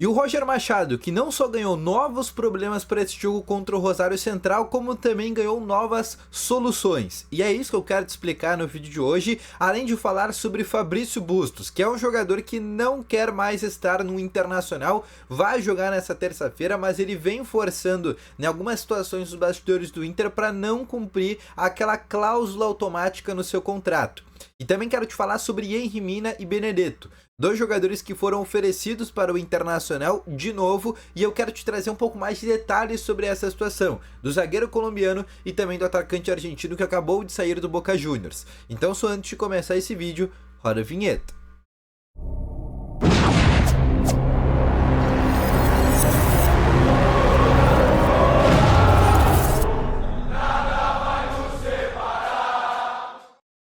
E o Roger Machado, que não só ganhou novos problemas para esse jogo contra o Rosário Central, como também ganhou novas soluções. E é isso que eu quero te explicar no vídeo de hoje, além de falar sobre Fabrício Bustos, que é um jogador que não quer mais estar no Internacional, vai jogar nessa terça-feira, mas ele vem forçando em algumas situações dos bastidores do Inter para não cumprir aquela cláusula automática no seu contrato. E também quero te falar sobre Yerry Mina e Benedetto, dois jogadores que foram oferecidos para o Internacional de novo, e eu quero te trazer um pouco mais de detalhes sobre essa situação, do zagueiro colombiano e também do atacante argentino que acabou de sair do Boca Juniors. Então, só antes de começar esse vídeo, roda a vinheta.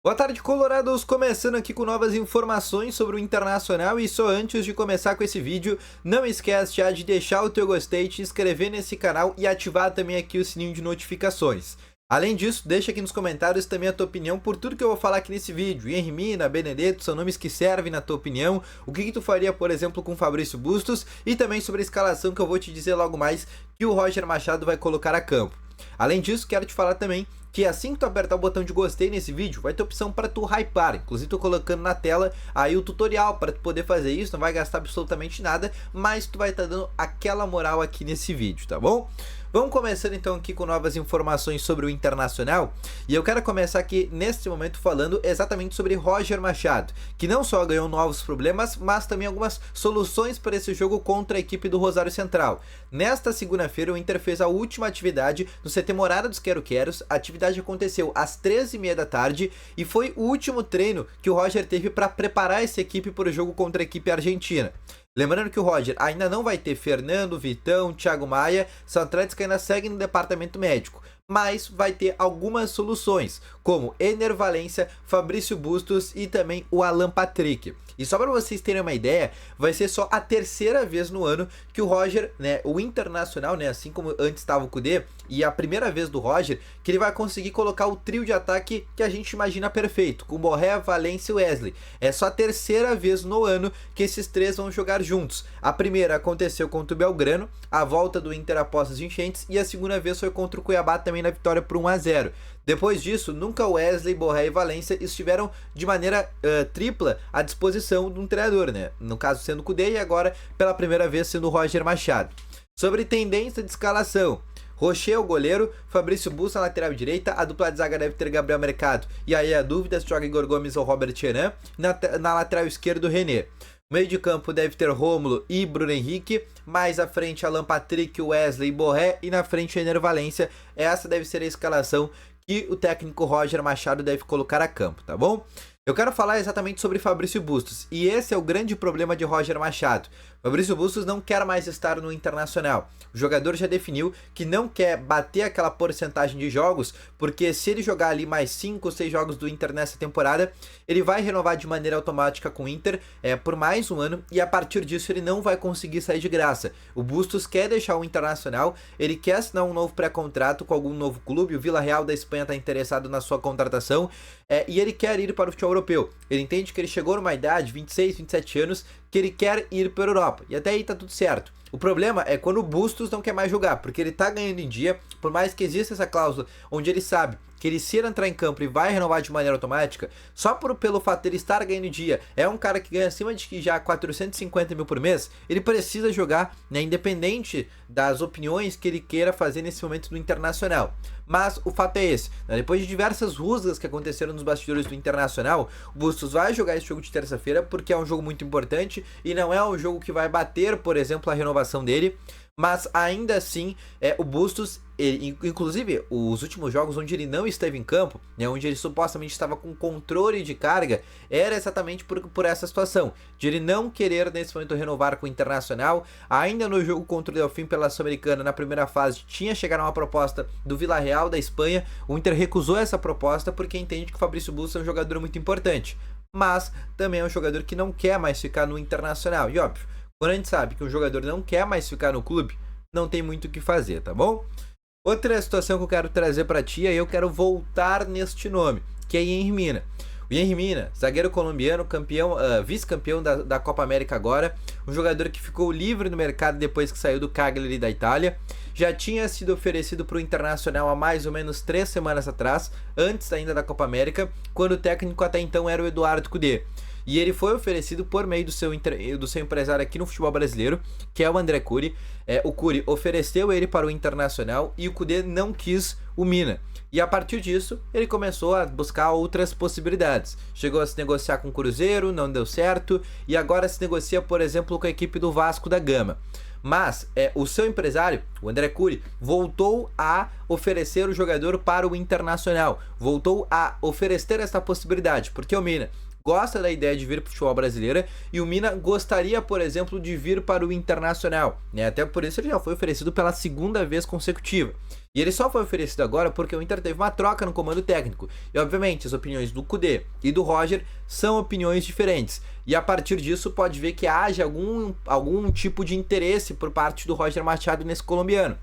Boa tarde, colorados! Começando aqui com novas informações sobre o Internacional, e só antes de começar com esse vídeo, não esquece já de deixar o teu gostei, te inscrever nesse canal e ativar também aqui o sininho de notificações. Além disso, deixa aqui nos comentários também a tua opinião por tudo que eu vou falar aqui nesse vídeo. Yerry Mina, Benedetto, são nomes que servem na tua opinião. O que tu faria, por exemplo, com Fabrício Bustos, e também sobre a escalação que eu vou te dizer logo mais que o Roger Machado vai colocar a campo. Além disso, quero te falar também que assim que tu apertar o botão de gostei nesse vídeo, vai ter opção para tu hypar. Inclusive tô colocando na tela aí o tutorial para tu poder fazer isso, não vai gastar absolutamente nada, mas tu vai estar dando aquela moral aqui nesse vídeo, tá bom? Vamos começando então aqui com novas informações sobre o Internacional, e eu quero começar aqui neste momento falando exatamente sobre Roger Machado, que não só ganhou novos problemas, mas também algumas soluções para esse jogo contra a equipe do Rosário Central. Nesta segunda-feira o Inter fez a última atividade no CT Morada dos Quero-Queros. A atividade aconteceu às 13h30 da tarde e foi o último treino que o Roger teve para preparar essa equipe para o jogo contra a equipe argentina. Lembrando que o Roger ainda não vai ter Fernando, Vitão, Thiago Maia, são atletas que ainda seguem no departamento médico, mas vai ter algumas soluções, como Ener Valencia, Fabrício Bustos e também o Alan Patrick. E só para vocês terem uma ideia, vai ser só a terceira vez no ano que o Roger, o Internacional, assim como antes estava o Kudê, e a primeira vez do Roger, que ele vai conseguir colocar o trio de ataque que a gente imagina perfeito, com Borré, Valencia e Wesley. É só a terceira vez no ano que esses três vão jogar juntos. A primeira aconteceu contra o Belgrano, a volta do Inter após as enchentes, e a segunda vez foi contra o Cuiabá, também na vitória por 1-0. Depois disso, nunca Wesley, Borré e Valencia estiveram de maneira tripla à disposição de um treinador, no caso sendo o Kudê, e agora pela primeira vez sendo o Roger Machado. Sobre tendência de escalação: Rocher, o goleiro, Fabrício Bustos na lateral direita, a dupla de zaga deve ter Gabriel Mercado, e aí a dúvida se joga Igor Gomes ou Robert Tcheran, na lateral esquerda o René. Meio de campo deve ter Rômulo e Bruno Henrique, mais à frente Alan Patrick, Wesley e Borré, e na frente Ener Valencia. Essa deve ser a escalação que o técnico Roger Machado deve colocar a campo, tá bom? Eu quero falar exatamente sobre Fabrício Bustos, e esse é o grande problema de Roger Machado. Fabrício Bustos não quer mais estar no Internacional. O jogador já definiu que não quer bater aquela porcentagem de jogos, porque se ele jogar ali mais 5 ou 6 jogos do Inter nessa temporada, ele vai renovar de maneira automática com o Inter por mais um ano, e a partir disso ele não vai conseguir sair de graça. O Bustos quer deixar o Internacional, ele quer assinar um novo pré-contrato com algum novo clube. O Villarreal da Espanha está interessado na sua contratação, e ele quer ir para o futebol europeu. Ele entende que ele chegou numa idade, 26, 27 anos, que ele quer ir para a Europa, e até aí tá tudo certo. O problema é quando o Bustos não quer mais jogar, porque ele tá ganhando em dia, por mais que exista essa cláusula onde ele sabe que ele, se ele entrar em campo, ele vai renovar de maneira automática, só pelo fato de ele estar ganhando em dia, é um cara que ganha acima de já 450 mil por mês, ele precisa jogar, independente das opiniões que ele queira fazer nesse momento do Internacional. Mas o fato é esse, depois de diversas rusgas que aconteceram nos bastidores do Internacional, o Bustos vai jogar esse jogo de terça-feira, porque é um jogo muito importante, e não é um jogo que vai bater, por exemplo, a renovação dele. Mas ainda assim, o Bustos, inclusive os últimos jogos onde ele não esteve em campo, onde ele supostamente estava com controle de carga, era exatamente por essa situação, de ele não querer nesse momento renovar com o Internacional. Ainda no jogo contra o Delfim pela Sul-Americana, na primeira fase, tinha chegado uma proposta do Villarreal da Espanha. O Inter recusou essa proposta porque entende que o Fabrício Bustos é um jogador muito importante, mas também é um jogador que não quer mais ficar no Internacional, e óbvio, quando a gente sabe que um jogador não quer mais ficar no clube, não tem muito o que fazer, tá bom? Outra situação que eu quero trazer para ti, aí eu quero voltar neste nome, que é Yerry Mina. O O Yerry Mina, zagueiro colombiano, campeão, vice-campeão da Copa América agora, um jogador que ficou livre no mercado depois que saiu do Cagliari da Itália, já tinha sido oferecido para o Internacional há mais ou menos 3 semanas atrás, antes ainda da Copa América, quando o técnico até então era o Eduardo Cudê. E ele foi oferecido por meio do seu empresário aqui no futebol brasileiro, que é o André Curi. O Curi ofereceu ele para o Internacional e o Cudê não quis o Mina. E a partir disso, ele começou a buscar outras possibilidades. Chegou a se negociar com o Cruzeiro, não deu certo, e agora se negocia, por exemplo, com a equipe do Vasco da Gama. Mas o seu empresário, o André Curi, voltou a oferecer o jogador para o Internacional. Voltou a oferecer essa possibilidade, porque o Mina gosta da ideia de vir para o futebol brasileiro e o Mina gostaria, por exemplo, de vir para o Internacional, né? Até por isso ele já foi oferecido pela 2ª vez consecutiva. E ele só foi oferecido agora porque o Inter teve uma troca no comando técnico. E obviamente as opiniões do Cudê e do Roger são opiniões diferentes. E a partir disso pode ver que haja algum tipo de interesse por parte do Roger Machado nesse colombiano.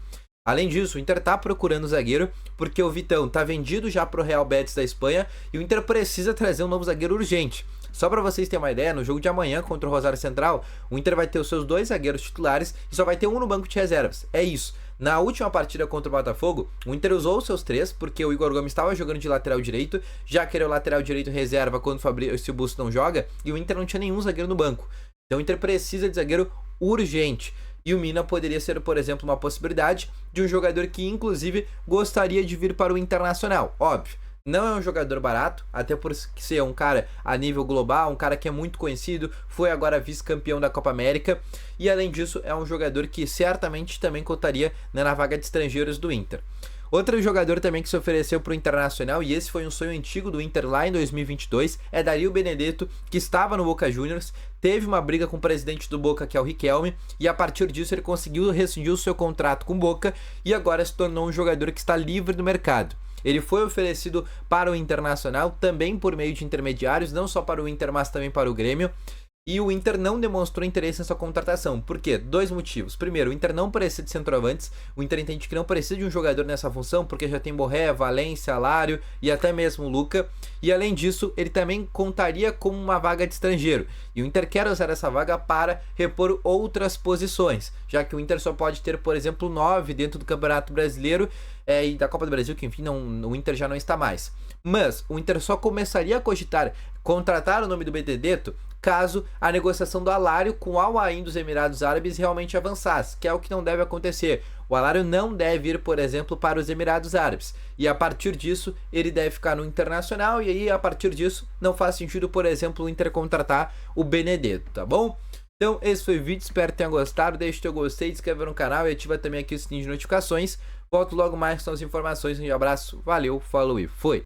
Além disso, o Inter tá procurando zagueiro, porque o Vitão tá vendido já pro Real Betis da Espanha e o Inter precisa trazer um novo zagueiro urgente. Só para vocês terem uma ideia, no jogo de amanhã contra o Rosário Central, o Inter vai ter os seus 2 zagueiros titulares e só vai ter um no banco de reservas. É isso. Na última partida contra o Botafogo, o Inter usou os seus 3, porque o Igor Gomes estava jogando de lateral direito, já que ele é o lateral direito reserva quando o Fabrício Busto não joga, e o Inter não tinha nenhum zagueiro no banco. Então o Inter precisa de zagueiro urgente. E o Mina poderia ser, por exemplo, uma possibilidade de um jogador que, inclusive, gostaria de vir para o Internacional. Óbvio, não é um jogador barato, até por ser um cara a nível global, um cara que é muito conhecido, foi agora vice-campeão da Copa América. E, além disso, é um jogador que certamente também contaria na vaga de estrangeiros do Inter. Outro jogador também que se ofereceu para o Internacional, e esse foi um sonho antigo do Inter lá em 2022, é Dario Benedetto, que estava no Boca Juniors, teve uma briga com o presidente do Boca, que é o Riquelme, e a partir disso ele conseguiu rescindir o seu contrato com o Boca e agora se tornou um jogador que está livre do mercado. Ele foi oferecido para o Internacional também por meio de intermediários, não só para o Inter, mas também para o Grêmio. E o Inter não demonstrou interesse nessa contratação. Por quê? 2 motivos. Primeiro, o Inter não precisa de centroavantes. O Inter entende que não precisa de um jogador nessa função, porque já tem Borré, Valência, Alário e até mesmo o Luca. E além disso, ele também contaria com uma vaga de estrangeiro. E o Inter quer usar essa vaga para repor outras posições, já que o Inter só pode ter, por exemplo, 9 dentro do Campeonato Brasileiro e da Copa do Brasil, que enfim, o Inter já não está mais. Mas o Inter só começaria a cogitar contratar o nome do Benedetto caso a negociação do Alário com o Al Ain dos Emirados Árabes realmente avançasse, que é o que não deve acontecer. O Alário não deve ir, por exemplo, para os Emirados Árabes, e a partir disso ele deve ficar no Internacional, e aí a partir disso não faz sentido, por exemplo, o Inter contratar o Benedetto, tá bom? Então esse foi o vídeo, espero que tenham gostado, deixe o teu gostei, se inscreva no canal e ativa também aqui o sininho de notificações. Volto logo mais com as informações, um abraço, valeu, falou e foi!